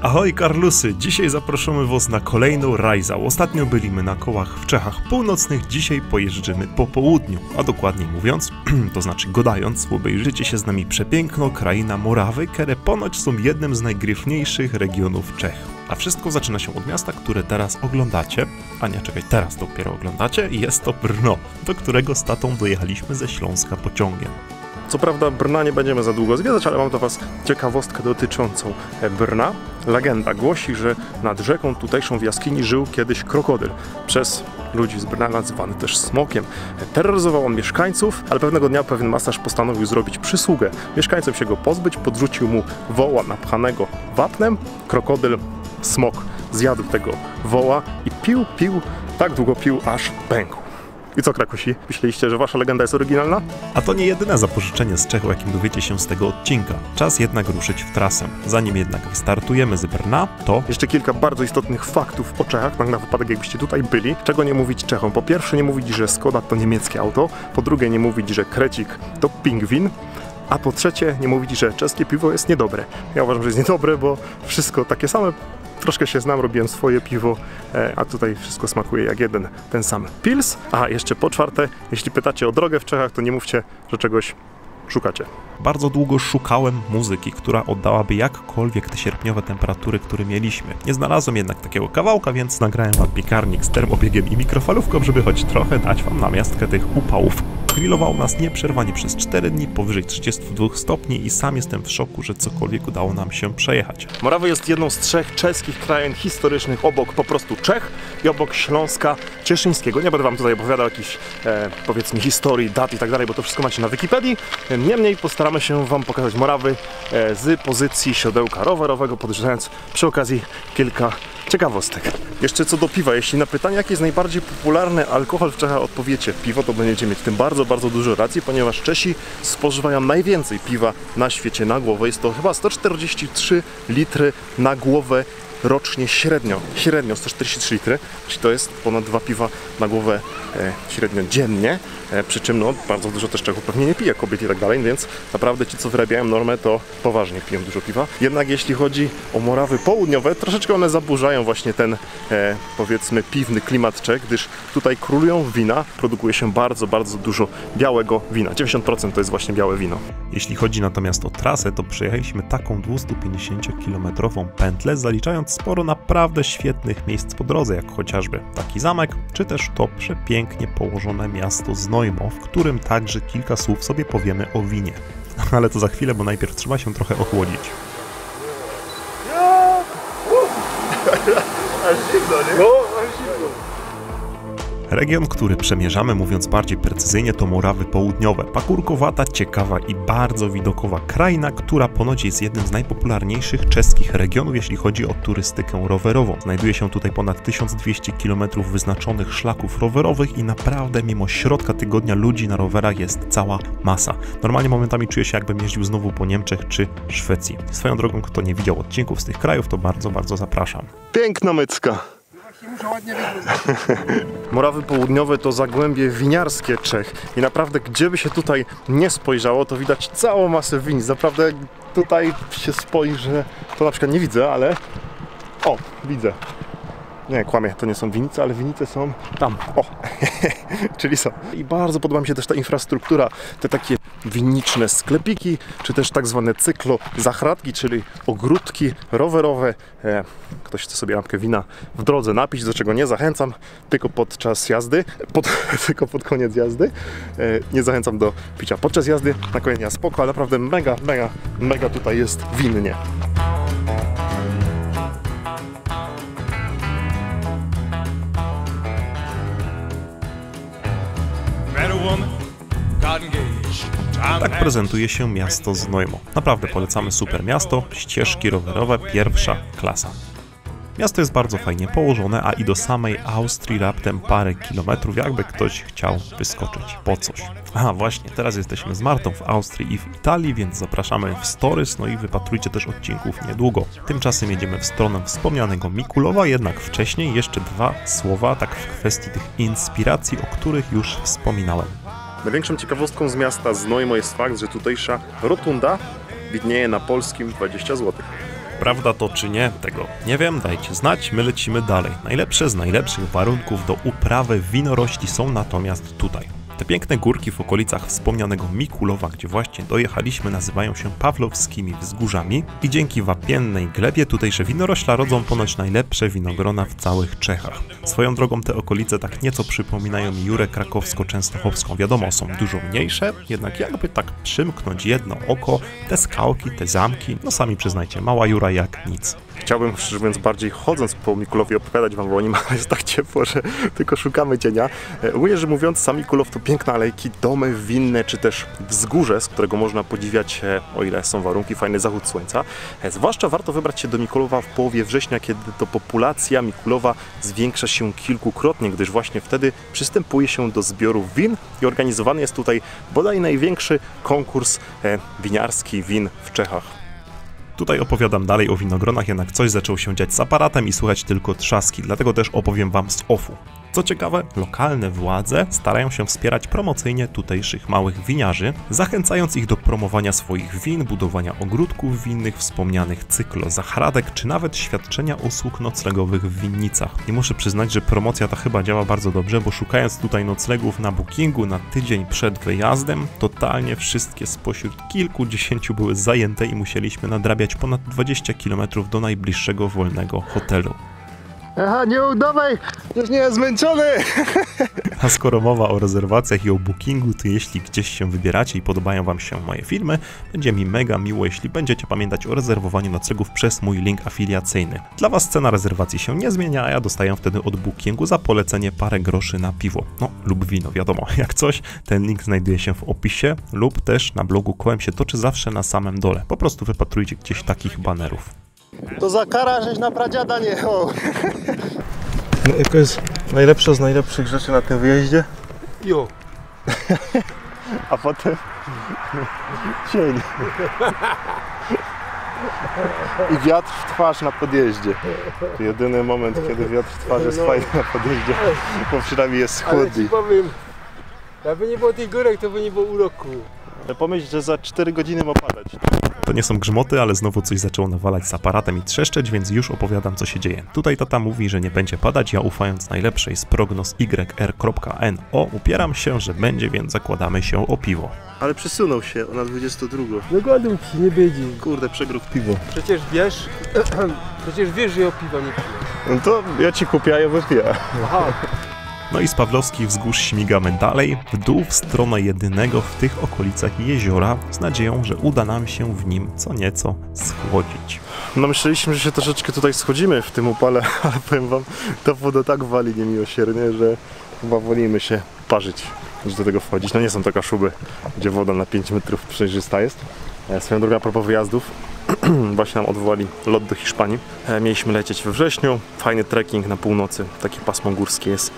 Ahoj Karlusy! Dzisiaj zapraszamy was na kolejną rajzę. Ostatnio byliśmy na kołach w Czechach Północnych, dzisiaj pojeżdżymy po południu. A dokładniej mówiąc, to znaczy godając, obejrzycie się z nami przepiękną krainę Morawy, które ponoć są jednym z najgryfniejszych regionów Czech. A wszystko zaczyna się od miasta, które teraz oglądacie. A nie, czekaj, teraz dopiero oglądacie. I jest to Brno, do którego z tatą dojechaliśmy ze Śląska pociągiem. Co prawda Brna nie będziemy za długo zwiedzać, ale mam dla was ciekawostkę dotyczącą Brna. Legenda głosi, że nad rzeką tutejszą w jaskini żył kiedyś krokodyl. Przez ludzi z Brna nazywany też smokiem. Terroryzował on mieszkańców, ale pewnego dnia pewien masaż postanowił zrobić przysługę. Mieszkańcom się go pozbyć, podrzucił mu woła napchanego wapnem. Krokodyl, smok zjadł tego woła i pił, tak długo pił, aż pękł. I co, Krakusi? Myśleliście, że wasza legenda jest oryginalna? A to nie jedyne zapożyczenie z Czech, o jakim dowiecie się z tego odcinka. Czas jednak ruszyć w trasę. Zanim jednak wystartujemy z Brna, to... Jeszcze kilka bardzo istotnych faktów o Czechach, tak na wypadek jakbyście tutaj byli. Czego nie mówić Czechom? Po pierwsze nie mówić, że Skoda to niemieckie auto. Po drugie nie mówić, że Krecik to pingwin. A po trzecie nie mówić, że czeskie piwo jest niedobre. Ja uważam, że jest niedobre, bo wszystko takie same. Troszkę się znam, robiłem swoje piwo, a tutaj wszystko smakuje jak jeden, ten sam pils. A jeszcze po czwarte, jeśli pytacie o drogę w Czechach, to nie mówcie, że czegoś szukacie. Bardzo długo szukałem muzyki, która oddałaby jakkolwiek te sierpniowe temperatury, które mieliśmy. Nie znalazłem jednak takiego kawałka, więc nagrałem wam piekarnik z termobiegiem i mikrofalówką, żeby choć trochę dać wam namiastkę tych upałów. Grillował nas nieprzerwanie przez 4 dni powyżej 32 stopni i sam jestem w szoku, że cokolwiek udało nam się przejechać. Morawa jest jedną z 3 czeskich krain historycznych obok po prostu Czech i obok Śląska Cieszyńskiego. Nie będę wam tutaj opowiadał jakichś powiedzmy historii, dat i tak dalej, bo to wszystko macie na Wikipedii. Niemniej postaramy się wam pokazać Morawy z pozycji siodełka rowerowego, podjeżdżając przy okazji kilka ciekawostek. Jeszcze co do piwa, jeśli na pytanie, jaki jest najbardziej popularny alkohol w Czechach odpowiecie piwo, to będziecie mieć w tym bardzo dużo racji, ponieważ Czesi spożywają najwięcej piwa na świecie na głowę. Jest to chyba 143 litry na głowę rocznie średnio 143 litry, czyli to jest ponad 2 piwa na głowę średnio dziennie, przy czym no, bardzo dużo też Czechów pewnie nie pije, kobiet i tak dalej, więc naprawdę ci, co wyrabiają normę, to poważnie piją dużo piwa. Jednak jeśli chodzi o Morawy południowe, troszeczkę one zaburzają właśnie ten powiedzmy piwny klimat Czech, gdyż tutaj królują wina, produkuje się bardzo dużo białego wina. 90% to jest właśnie białe wino. Jeśli chodzi natomiast o trasę, to przejechaliśmy taką 250-kilometrową pętlę, zaliczając sporo naprawdę świetnych miejsc po drodze, jak chociażby taki zamek, czy też to przepięknie położone miasto Znojmo, w którym także kilka słów sobie powiemy o winie. Ale to za chwilę, bo najpierw trzeba się trochę ochłodzić. Aż zimno, nie? No, aż zimno. Region, który przemierzamy, mówiąc bardziej precyzyjnie, to Morawy Południowe. Pagórkowata, ciekawa i bardzo widokowa kraina, która ponoć jest jednym z najpopularniejszych czeskich regionów, jeśli chodzi o turystykę rowerową. Znajduje się tutaj ponad 1200 km wyznaczonych szlaków rowerowych i naprawdę mimo środka tygodnia ludzi na rowerach jest cała masa. Normalnie momentami czuję się, jakbym jeździł znowu po Niemczech czy Szwecji. Swoją drogą, kto nie widział odcinków z tych krajów, to bardzo zapraszam. Piękna mycka. Morawy Południowe to zagłębie winiarskie Czech i naprawdę gdzie by się tutaj nie spojrzało, to widać całą masę winic. Naprawdę tutaj się spojrzy, to na przykład nie widzę, ale o, widzę. Nie, kłamię, to nie są winice, ale winice są tam, o, czyli są. I bardzo podoba mi się też ta infrastruktura, te takie winiczne sklepiki, czy też tak zwane cyklo-zachradki, czyli ogródki rowerowe. Ktoś chce sobie lampkę wina w drodze napić, do czego nie zachęcam, tylko podczas jazdy, tylko pod koniec jazdy. Nie zachęcam do picia podczas jazdy, na koniec dnia spoko, ale naprawdę mega tutaj jest winnie. Tak prezentuje się miasto Znojmo. Naprawdę polecamy super miasto, ścieżki rowerowe, pierwsza klasa. Miasto jest bardzo fajnie położone, a i do samej Austrii raptem parę kilometrów, jakby ktoś chciał wyskoczyć po coś. Aha, właśnie, teraz jesteśmy z Martą w Austrii i w Italii, więc zapraszamy w Storys, no i wypatrujcie też odcinków niedługo. Tymczasem jedziemy w stronę wspomnianego Mikulowa, jednak wcześniej jeszcze 2 słowa, tak w kwestii tych inspiracji, o których już wspominałem. Największą ciekawostką z miasta Znojmo jest fakt, że tutejsza rotunda widnieje na polskim 20 zł. Prawda to czy nie, tego nie wiem, dajcie znać, my lecimy dalej. Najlepsze z najlepszych warunków do uprawy winorośli są natomiast tutaj. Te piękne górki w okolicach wspomnianego Mikulowa, gdzie właśnie dojechaliśmy, nazywają się Pawlowskimi Wzgórzami i dzięki wapiennej glebie tutejsze winorośla rodzą ponoć najlepsze winogrona w całych Czechach. Swoją drogą te okolice tak nieco przypominają mi Jurę Krakowsko-Częstochowską. Wiadomo, są dużo mniejsze, jednak jakby tak przymknąć jedno oko, te skałki, te zamki, no sami przyznajcie, mała Jura jak nic. Chciałbym, szczerze mówiąc, bardziej chodząc po Mikulowie opowiadać wam o nim, ale jest tak ciepło, że tylko szukamy cienia. Ogólnie rzecz mówiąc, sam Mikulow to piękne alejki, domy winne, czy też wzgórze, z którego można podziwiać, o ile są warunki, fajny zachód słońca. Zwłaszcza warto wybrać się do Mikulowa w połowie września, kiedy to populacja Mikulowa zwiększa się kilkukrotnie, gdyż właśnie wtedy przystępuje się do zbioru win i organizowany jest tutaj bodaj największy konkurs winiarski win w Czechach. Tutaj opowiadam dalej o winogronach, jednak coś zaczęło się dziać z aparatem i słychać tylko trzaski, dlatego też opowiem wam z offu. Co ciekawe, lokalne władze starają się wspierać promocyjnie tutejszych małych winiarzy, zachęcając ich do promowania swoich win, budowania ogródków winnych, wspomnianych cyklozachrádek, czy nawet świadczenia usług noclegowych w winnicach. I muszę przyznać, że promocja ta chyba działa bardzo dobrze, bo szukając tutaj noclegów na bookingu na tydzień przed wyjazdem, totalnie wszystkie spośród kilkudziesięciu były zajęte i musieliśmy nadrabiać ponad 20 km do najbliższego wolnego hotelu. Aha, nie udawaj! Już nie jest zmęczony! A skoro mowa o rezerwacjach i o bookingu, to jeśli gdzieś się wybieracie i podobają wam się moje filmy, będzie mi mega miło, jeśli będziecie pamiętać o rezerwowaniu noclegów przez mój link afiliacyjny. Dla was cena rezerwacji się nie zmienia, a ja dostaję wtedy od bookingu za polecenie parę groszy na piwo. No, lub wino, wiadomo. Jak coś, ten link znajduje się w opisie lub też na blogu Kołem się toczy zawsze na samym dole. Po prostu wypatrujcie gdzieś takich banerów. To za kara, żeś na pradziada nie jechał. No, jako jest najlepsza z najlepszych rzeczy na tym wyjeździe? Jo. A potem cień. I wiatr w twarz na podjeździe. To jedyny moment, kiedy wiatr w twarz jest fajny na podjeździe, bo przynajmniej jest Ale chłodniej. ci powiem, jakby nie było tych górek, to by nie było uroku. Pomyśl, że za 4 godziny ma padać. To nie są grzmoty, ale znowu coś zaczęło nawalać z aparatem i trzeszczeć, więc już opowiadam, co się dzieje. Tutaj tata mówi, że nie będzie padać, ja ufając najlepszej z prognoz YR.no upieram się, że będzie, więc zakładamy się o piwo. Ale przesunął się na 22. No gadam ci, nie będzie. Kurde, przegród piwo. Przecież wiesz, że ja piwa nie piję. No to ja ci kupię, a ja wypiję. Aha. No i z Pawlowskich Wzgórz śmigamy dalej, w dół w stronę jedynego w tych okolicach jeziora, z nadzieją, że uda nam się w nim co nieco schłodzić. No myśleliśmy, że się troszeczkę tutaj schodzimy w tym upale, ale powiem wam, ta woda tak wali niemiłosiernie, że chyba wolimy się parzyć, niż do tego wchodzić. No nie są to Kaszuby, gdzie woda na 5 metrów przejrzysta jest. Swoją drogą a propos wyjazdów, właśnie nam odwołali lot do Hiszpanii. Mieliśmy lecieć we wrześniu, fajny trekking na północy, takie pasmo górskie jest.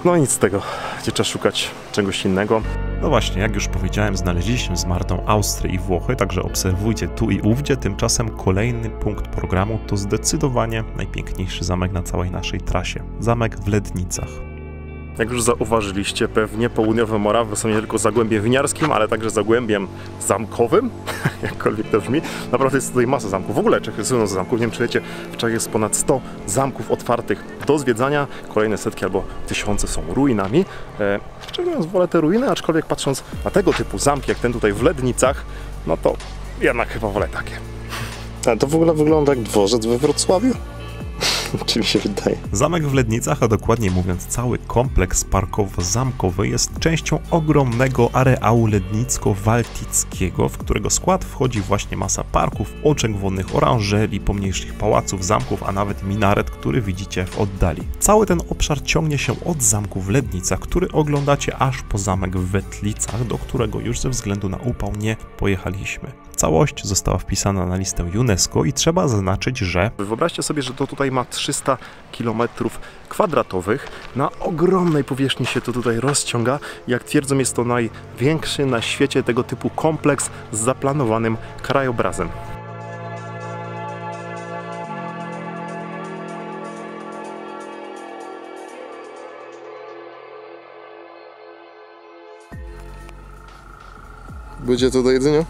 No nic z tego, gdzie trzeba szukać czegoś innego. No właśnie, jak już powiedziałem, znaleźliśmy z Martą Austrię i Włochy, także obserwujcie tu i ówdzie. Tymczasem kolejny punkt programu to zdecydowanie najpiękniejszy zamek na całej naszej trasie. Zamek w Lednicach. Jak już zauważyliście, pewnie południowe Morawy są nie tylko zagłębiem winiarskim, ale także zagłębiem zamkowym, jakkolwiek to brzmi. Naprawdę jest tutaj masa zamków. W ogóle Czechy słyną z zamków. Nie wiem, czy wiecie, w Czechach jest ponad 100 zamków otwartych do zwiedzania. Kolejne setki albo tysiące są ruinami. Szczerze mówiąc, wolę te ruiny, aczkolwiek patrząc na tego typu zamki, jak ten tutaj w Lednicach, no to jednak chyba wolę takie. A to w ogóle wygląda jak dworzec we Wrocławiu? Czy mi się wydaje? Zamek w Lednicach, a dokładnie mówiąc cały kompleks parkowo-zamkowy jest częścią ogromnego areału lednicko-waltickiego, w którego skład wchodzi właśnie masa parków, oczek wodnych, oranżerii, pomniejszych pałaców, zamków, a nawet minaret, który widzicie w oddali. Cały ten obszar ciągnie się od zamku w Lednicach, który oglądacie aż po zamek w Wetlicach, do którego już ze względu na upał nie pojechaliśmy. Całość została wpisana na listę UNESCO i trzeba zaznaczyć, że... Wyobraźcie sobie, że to tutaj ma 300 km². Na ogromnej powierzchni się to tutaj rozciąga. Jak twierdzą, jest to największy na świecie tego typu kompleks z zaplanowanym krajobrazem. Będzie to do jedzenia?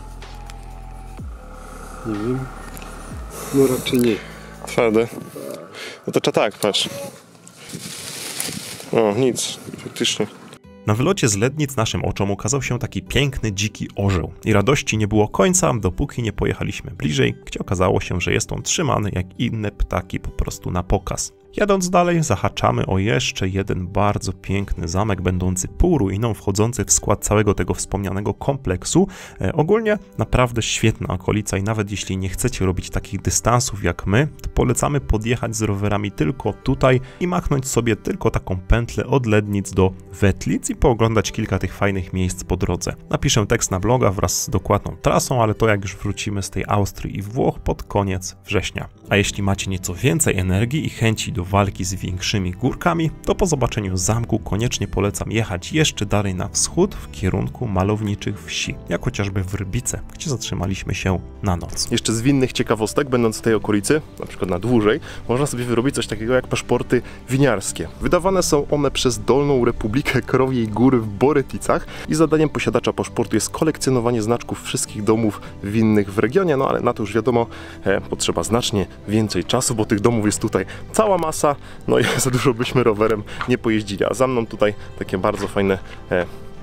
Nie wiem. No raczej nie. Twarde. No to tak, patrz. O, nic, faktycznie. Na wylocie z Lednic naszym oczom ukazał się taki piękny, dziki orzeł. I radości nie było końca, dopóki nie pojechaliśmy bliżej, gdzie okazało się, że jest on trzymany jak inne ptaki po prostu na pokaz. Jadąc dalej, zahaczamy o jeszcze jeden bardzo piękny zamek, będący półruiną, wchodzący w skład całego tego wspomnianego kompleksu. Ogólnie naprawdę świetna okolica i nawet jeśli nie chcecie robić takich dystansów jak my, to polecamy podjechać z rowerami tylko tutaj i machnąć sobie tylko taką pętlę od Lednic do Wetlic i pooglądać kilka tych fajnych miejsc po drodze. Napiszę tekst na bloga wraz z dokładną trasą, ale to jak już wrócimy z tej Austrii i Włoch pod koniec września. A jeśli macie nieco więcej energii i chęci do walki z większymi górkami, to po zobaczeniu zamku koniecznie polecam jechać jeszcze dalej na wschód w kierunku malowniczych wsi, jak chociażby Wrbice, gdzie zatrzymaliśmy się na noc. Jeszcze z innych ciekawostek, będąc w tej okolicy, na przykład na dłużej, można sobie wyrobić coś takiego jak paszporty winiarskie. Wydawane są one przez Dolną Republikę Krowiej Góry w Boryticach i zadaniem posiadacza paszportu jest kolekcjonowanie znaczków wszystkich domów winnych w regionie, no ale na to już wiadomo, potrzeba znacznie więcej czasu, bo tych domów jest tutaj cała masa, no i za dużo byśmy rowerem nie pojeździli, a za mną tutaj takie bardzo fajne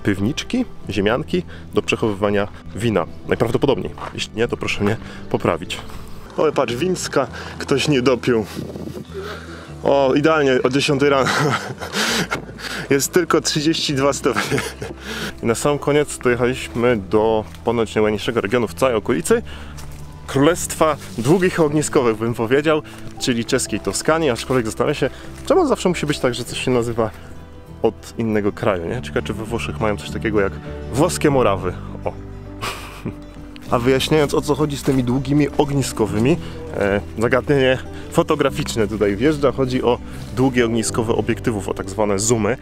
piwniczki, ziemianki do przechowywania wina. Najprawdopodobniej. Jeśli nie, to proszę mnie poprawić. O, patrz, wińska ktoś nie dopił. O, idealnie, o 10 rano. Jest tylko 32 stopnie. I na sam koniec dojechaliśmy do ponoć najładniejszego regionu w całej okolicy. Królestwa Długich Ogniskowych, bym powiedział, czyli czeskiej Toskanii, aczkolwiek zastanawiam się, czemu zawsze musi być tak, że coś się nazywa od innego kraju, nie? Ciekawe, czy we Włoszech mają coś takiego jak włoskie Morawy. O. A wyjaśniając, o co chodzi z tymi długimi ogniskowymi, zagadnienie fotograficzne tutaj wjeżdża. Chodzi o długie ogniskowe obiektywów, o tak zwane zoomy.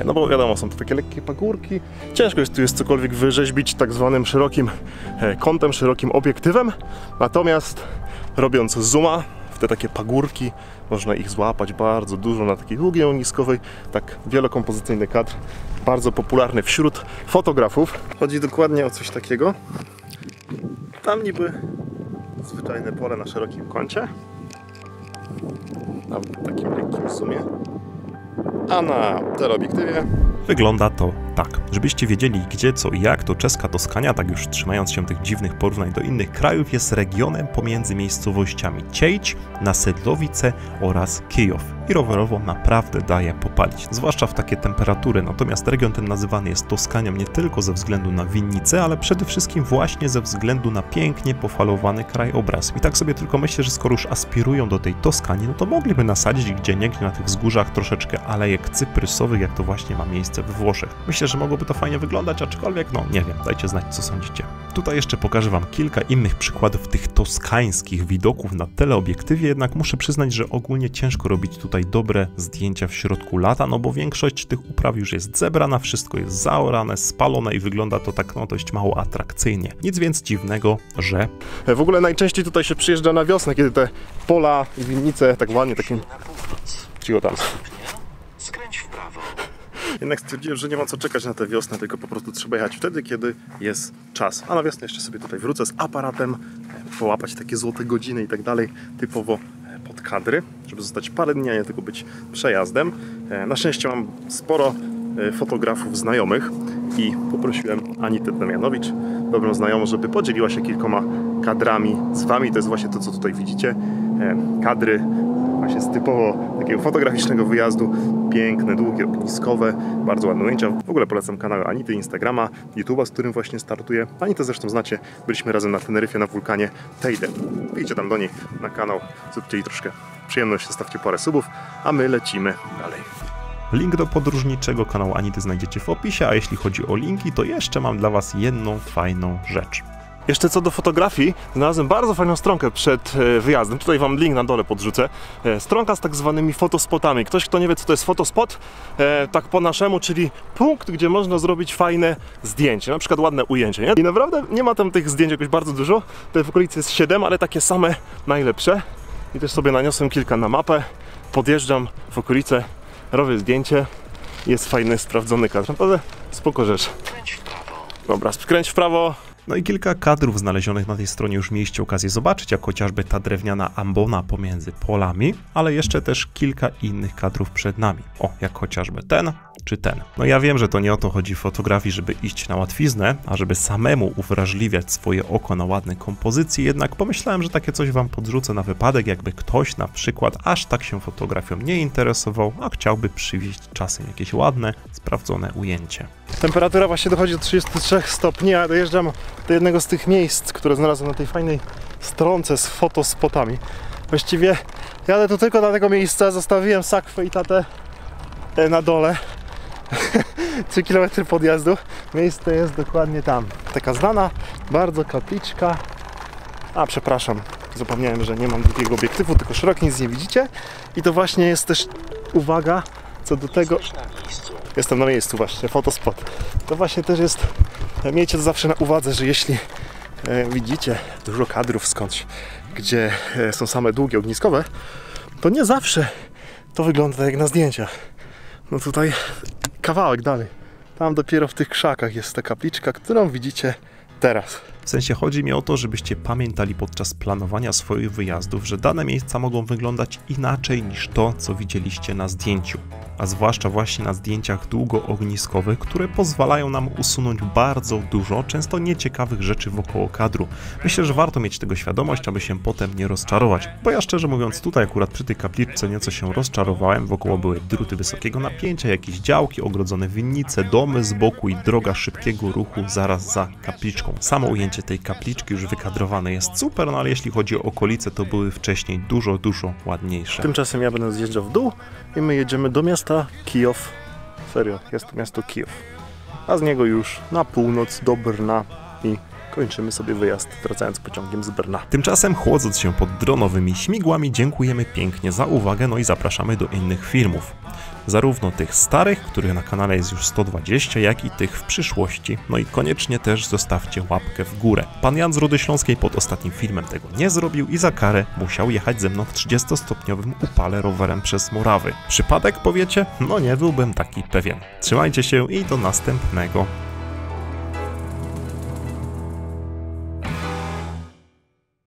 No bo wiadomo, są to takie lekkie pagórki. Ciężko jest tu cokolwiek wyrzeźbić tak zwanym szerokim kątem, szerokim obiektywem. Natomiast robiąc zooma w te takie pagórki, można ich złapać bardzo dużo na takiej długiej ogniskowej. Tak wielokompozycyjny kadr, bardzo popularny wśród fotografów. Chodzi dokładnie o coś takiego. Tam niby zwyczajne pole na szerokim kącie, na takim lekkim zoomie, a na teleobiektywie Wygląda to tak. Żebyście wiedzieli gdzie, co i jak, to czeska Toskania, tak już trzymając się tych dziwnych porównań do innych krajów, jest regionem pomiędzy miejscowościami Ciejć, Nasedlowice oraz Kijów. I rowerowo naprawdę daje popalić, zwłaszcza w takie temperatury. Natomiast region ten nazywany jest Toskanią nie tylko ze względu na winnice, ale przede wszystkim właśnie ze względu na pięknie pofalowany krajobraz. I tak sobie tylko myślę, że skoro już aspirują do tej Toskanii, no to mogliby nasadzić gdzieniegdzie na tych wzgórzach troszeczkę alejek cyprysowych, jak to właśnie ma miejsce we Włoszech. Myślę, że mogłoby to fajnie wyglądać, aczkolwiek no nie wiem, dajcie znać co sądzicie. Tutaj jeszcze pokażę wam kilka innych przykładów tych toskańskich widoków na teleobiektywie, jednak muszę przyznać, że ogólnie ciężko robić tutaj dobre zdjęcia w środku lata, no bo większość tych upraw już jest zebrana, wszystko jest zaorane, spalone i wygląda to tak no dość mało atrakcyjnie. Nic więc dziwnego, że... W ogóle najczęściej tutaj się przyjeżdża na wiosnę, kiedy te pola i winnice tak ładnie takim... Cicho tam. Skręć w prawo. Jednak stwierdziłem, że nie ma co czekać na tę wiosnę, tylko po prostu trzeba jechać wtedy, kiedy jest czas. A na wiosnę jeszcze sobie tutaj wrócę z aparatem, połapać takie złote godziny i tak dalej, typowo pod kadry, żeby zostać parę dni, a nie tylko być przejazdem. Na szczęście mam sporo fotografów znajomych i poprosiłem Anitę Damianowicz, dobrą znajomą, żeby podzieliła się kilkoma kadrami z wami. To jest właśnie to, co tutaj widzicie. Kadry właśnie z typowo takiego fotograficznego wyjazdu. Piękne, długie, ogniskowe, bardzo ładne ujęcia. W ogóle polecam kanał Anity, Instagrama, YouTube'a, z którym właśnie startuję. Anitę zresztą znacie, byliśmy razem na Teneryfie na wulkanie Teide. Idźcie tam do niej na kanał, zróbcie jej troszkę przyjemność, zostawcie parę subów, a my lecimy dalej. Link do podróżniczego kanału Anity znajdziecie w opisie, a jeśli chodzi o linki, to jeszcze mam dla was jedną fajną rzecz. Jeszcze co do fotografii, znalazłem bardzo fajną stronkę przed wyjazdem. Tutaj wam link na dole podrzucę. Stronka z tak zwanymi fotospotami. Ktoś, kto nie wie, co to jest fotospot, tak po naszemu, czyli punkt, gdzie można zrobić fajne zdjęcie, na przykład ładne ujęcie, nie? I naprawdę nie ma tam tych zdjęć jakoś bardzo dużo. Tutaj w okolicy jest 7, ale takie same najlepsze. I też sobie naniosłem kilka na mapę. Podjeżdżam w okolice, robię zdjęcie. Jest fajny, sprawdzony kadr. Naprawdę spoko rzecz. Skręć w prawo. Dobra, skręć w prawo. No i kilka kadrów znalezionych na tej stronie już mieliście okazję zobaczyć, jak chociażby ta drewniana ambona pomiędzy polami, ale jeszcze też kilka innych kadrów przed nami. O, jak chociażby ten czy ten. No ja wiem, że to nie o to chodzi w fotografii, żeby iść na łatwiznę, a żeby samemu uwrażliwiać swoje oko na ładne kompozycje, jednak pomyślałem, że takie coś wam podrzucę na wypadek, jakby ktoś na przykład aż tak się fotografią nie interesował, a chciałby przywieźć czasem jakieś ładne, sprawdzone ujęcie. Temperatura właśnie dochodzi do 33 stopni, a dojeżdżam do jednego z tych miejsc, które znalazłem na tej fajnej stronce z fotospotami. Właściwie jadę tu tylko do tego miejsca, zostawiłem sakwę i tatę na dole. 3 km podjazdu. Miejsce jest dokładnie tam. Taka znana bardzo kapliczka. A, przepraszam, zapomniałem, że nie mam długiego obiektywu, tylko szeroki, nic nie widzicie. I to właśnie jest też uwaga co do tego. Jestem na miejscu właśnie, fotospot. To właśnie też jest, miejcie to zawsze na uwadze, że jeśli widzicie dużo kadrów skądś, gdzie są same długie ogniskowe, to nie zawsze to wygląda tak jak na zdjęciach. No tutaj kawałek dalej. Tam dopiero w tych krzakach jest ta kapliczka, którą widzicie teraz. W sensie chodzi mi o to, żebyście pamiętali podczas planowania swoich wyjazdów, że dane miejsca mogą wyglądać inaczej niż to, co widzieliście na zdjęciu. A zwłaszcza właśnie na zdjęciach długoogniskowych, które pozwalają nam usunąć bardzo dużo, często nieciekawych rzeczy wokoło kadru. Myślę, że warto mieć tego świadomość, aby się potem nie rozczarować. Bo ja szczerze mówiąc tutaj akurat przy tej kapliczce nieco się rozczarowałem. Wokoło były druty wysokiego napięcia, jakieś działki, ogrodzone winnice, domy z boku i droga szybkiego ruchu zaraz za kapliczką. Samo ujęcie tej kapliczki już wykadrowane jest super, no ale jeśli chodzi o okolice, to były wcześniej dużo ładniejsze. Tymczasem ja będę zjeżdżał w dół i my jedziemy do miasta Kijów. Serio, jest to miasto Kijów. A z niego już na północ do Brna i kończymy sobie wyjazd, wracając pociągiem z Brna. Tymczasem, chłodząc się pod dronowymi śmigłami, dziękujemy pięknie za uwagę, no i zapraszamy do innych filmów. Zarówno tych starych, których na kanale jest już 120, jak i tych w przyszłości. No i koniecznie też zostawcie łapkę w górę. Pan Jan z Rudy Śląskiej pod ostatnim filmem tego nie zrobił i za karę musiał jechać ze mną w 30-stopniowym upale rowerem przez Morawy. Przypadek, powiecie? No nie byłbym taki pewien. Trzymajcie się i do następnego.